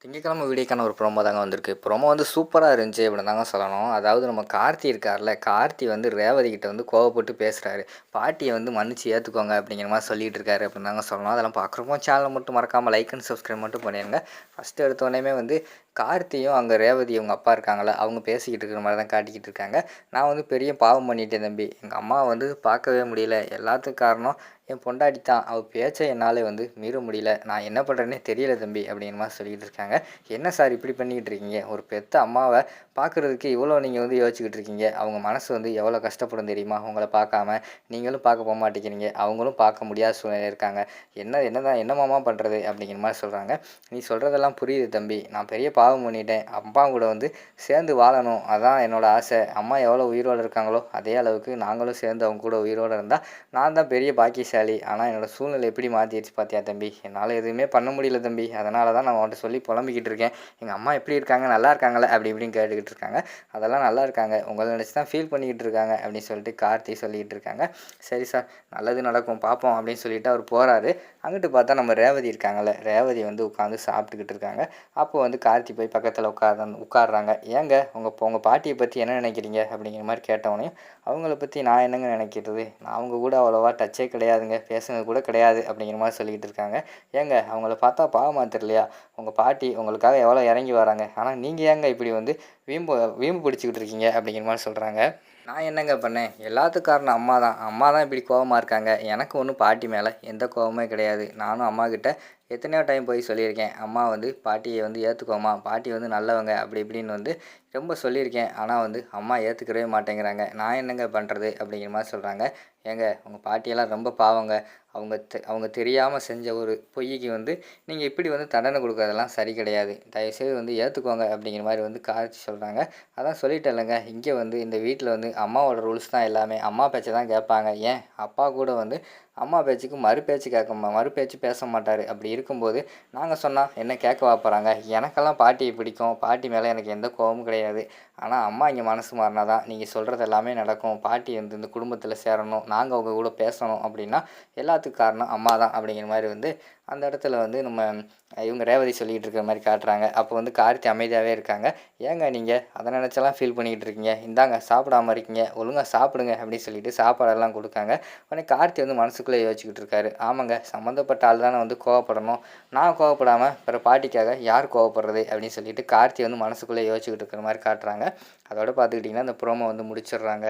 திங்கட்கிழமை வீடியோக்கான ஒரு ப்ரோமோ தாங்க வந்திருக்கு. ப்ரோமோ வந்து சூப்பரா இருந்துச்சு அப்படின்னு தாங்க சொல்லணும். அதாவது நம்ம கார்த்தி இருக்கார்ல, கார்த்தி வந்து ரேவதி கிட்ட வந்து கோவப்பட்டு பேசுறாரு. பாட்டிய வந்து மன்னிச்சு ஏத்துக்கோங்க அப்படிங்கிற மாரி சொல்லிட்டு இருக்காரு அப்படின்னு தாங்க சொல்லணும். அதெல்லாம் பார்க்குறப்போ சேனல மட்டும் மறக்காம லைக் அண்ட் சப்ஸ்கிரைப் மட்டும் பண்ணிருங்க. ஃபர்ஸ்ட் எடுத்தோனேமே வந்து கார்த்தியும் அங்க ரேவதி அவங்க அப்பா இருக்காங்கல்ல, அவங்க பேசிக்கிட்டு இருக்கிற மாரி தான் காட்டிக்கிட்டு இருக்காங்க. நான் வந்து பெரிய பாவம் பண்ணிட்டேன் தம்பி. எங்க அம்மாவ வந்து பார்க்கவே முடியல. எல்லாத்துக்கும் காரணம் என் பொண்டாட்டி தான். அவ பேச்ச என்னால வந்து மீற முடியல. நான் என்ன பண்றேன்னே தெரியல தம்பி அப்படிங்கிற மாரி சொல்லிட்டு இருக்காங்க. என்ன சார் இப்படி பண்ணிக்கிட்டு இருக்கீங்க? ஒரு பெத்த அம்மாவ பார்க்குறதுக்கு இவ்வளோ நீங்க வந்து யோசிச்சுக்கிட்டு இருக்கீங்க. அவங்க மனசு வந்து எவ்வளோ கஷ்டப்படும் தெரியுமா? உங்கள பார்க்காம. நீங்களும் பார்க்க போமாட்டேங்கிறீங்க. அவங்களும் பார்க்க முடியாத சூழ்நிலையில இருக்காங்க. என்னதான் என்னமாமா பண்றது? அப்படிங்கிற மாரி சொல்றாங்க. நீ சொல்றதெல்லாம் புரியுது தம்பி. நான் பெரிய பாவம் பண்ணிட்டேன். அப்பா கூட வந்து சேர்ந்து வாழணும். அதான் என்னோட ஆசை. அம்மா எவ்வளோ உயிரோட இருக்காங்களோ, அதே அளவுக்கு நாங்களும் சேர்ந்து அவங்க கூட உயிரோட இருந்தா, நான் தான் பெரிய பாக்கியசாலி. ஆனா என்னோட சூழ்நிலை எப்படி மாத்திருச்சு பார்த்தியா தம்பி? என்னால எதுவுமே பண்ண முடியல தம்பி. அதனால தான் நான் உன்ட்ட சொல்லி புலம்பிக்கிட்டு இருக்கேன். எங்க அம்மா எப்படி இருக்காங்க? நல்லா இருக்காங்களா? அப்படி இப்படின்னு கேட்டுக்கிட்டு இருக்காங்க. அதெல்லாம் நல்லா இருக்காங்க. உங்கள நினச்சு தான் ஃபீல் பண்ணிக்கிட்டு இருக்காங்க அப்படின்னு சொல்லிட்டு கார்த்தி சொல்லிக்கிட்டு இருக்காங்க. சரி சார், நல்லது நடக்கும் பார்ப்போம் அப்படின்னு சொல்லிட்டு அவர் போறாரு. அங்கிட்டு பார்த்தா நம்ம ரேவதி இருக்காங்கல்ல, ரேவதி வந்து உட்காந்து சாப்பிட்டுக்கிட்டு இருக்காங்க. அப்போ வந்து கார்த்தி போய் பக்கத்தில் உட்கார்றாங்க. ஏங்க உங்க பாட்டியை பற்றி என்ன நினைக்கிறீங்க அப்படிங்கிற மாதிரி கேட்டவொடனே, அவங்கள பற்றி நான் என்னங்க நினைக்கிறது? நான் அவங்க கூட அவ்வளோவா டச்சே கிடையாதுங்க, பேசுனது கூட கிடையாது அப்படிங்கிற மாதிரி சொல்லிக்கிட்டு இருக்காங்க. ஏங்க அவங்கள பார்த்தா பாவமா தெரியலையா? உங்கள் பாட்டி உங்களுக்காக எவ்வளோ இறங்கி வராங்க. ஆனால் நீங்கள் ஏங்க இப்படி வந்து வீம்பு வீம்பு பிடிச்சிக்கிட்டு இருக்கீங்க அப்படிங்கிற மாதிரி சொல்கிறாங்க. நான் என்னங்க பண்ணேன்? எல்லாத்துக்கும் காரணம் அம்மா தான். அம்மா தான் இப்படி கோவமா இருக்காங்க. எனக்கு ஒன்றும் பாட்டி மேலே எந்த கோவமே கிடையாது. நானும் அம்மாக்கிட்ட எத்தனையோ டைம் போய் சொல்லியிருக்கேன். அம்மா வந்து பாட்டியை வந்து ஏற்றுக்கோமா, பாட்டி வந்து நல்லவங்க அப்படி இப்படின்னு வந்து ரொம்ப சொல்லியிருக்கேன். ஆனால் வந்து அம்மா ஏற்றுக்கவே மாட்டேங்கிறாங்க. நான் என்னங்க பண்ணுறது அப்படிங்கிற மாதிரி சொல்கிறாங்க. ஏங்க உங்கள் பாட்டியெல்லாம் ரொம்ப பாவங்க. அவங்க தெரியாமல் செஞ்ச ஒரு பொய்க்கு வந்து நீங்கள் இப்படி வந்து தண்டனை கொடுக்குறதெல்லாம் சரி கிடையாது. தயவுசெய்து வந்து ஏற்றுக்கோங்க அப்படிங்கிற மாதிரி வந்து காய்ச்சி சொல்கிறாங்க. அதான் சொல்லிட்டேன்லங்க, இங்கே வந்து இந்த வீட்டில் வந்து அம்மாவோட ரூல்ஸ் தான் எல்லாமே. அம்மா பேச்சை தான் கேட்பாங்க. ஏன் அப்பா கூட வந்து அம்மா பேச்சுக்கு மறு பேச்சு பேச மாட்டார். அப்படி இருக்கும்போது நாங்கள் சொன்னால் என்ன கேட்கவா போகிறாங்க? எனக்கெல்லாம் பாட்டியை பிடிக்கும். பாட்டி மேலே எனக்கு எந்த கோவமும் கிடையாது. ஆனால் அம்மா இங்கே மனசு மாறினா தான் நீங்கள் சொல்கிறது எல்லாமே நடக்கும். பாட்டி வந்து இந்த குடும்பத்தில் சேரணும், நாங்கள் அவங்க கூட பேசணும் அப்படின்னா எல்லாத்துக்கும் காரணம் அம்மா தான் அப்படிங்கிற மாதிரி வந்து அந்த இடத்துல வந்து நம்ம இவங்க ரேவதி சொல்லிக்கிட்டு இருக்கிற மாதிரி காட்டுறாங்க. அப்போ வந்து கார்த்தி அமைதியாகவே இருக்காங்க. ஏங்க நீங்கள் அதை நினச்செல்லாம் ஃபீல் பண்ணிக்கிட்டு இருக்கீங்க? இந்தாங்க சாப்பிடாம இருக்கீங்க, ஒழுங்காக சாப்பிடுங்க அப்படின்னு சொல்லிட்டு சாப்பாடெல்லாம் கொடுக்காங்க. உடனே கார்த்தி வந்து மனசுக்குள்ளே யோசிச்சுக்கிட்டு இருக்காரு. ஆமாங்க, சம்மந்தப்பட்ட ஆள் தானே வந்து கோவப்படணும். நான் கோவப்படாமல் பிறகு பாட்டிக்காக யார் கோவப்படுறது அப்படின்னு சொல்லிட்டு கார்த்தி வந்து மனசுக்குள்ளே யோசிச்சுக்கிட்டு இருக்கிற மாதிரி காட்டுறாங்க. அதோட பார்த்துக்கிட்டிங்கன்னா இந்த ப்ரோமோ வந்து முடிச்சிடுறாங்க.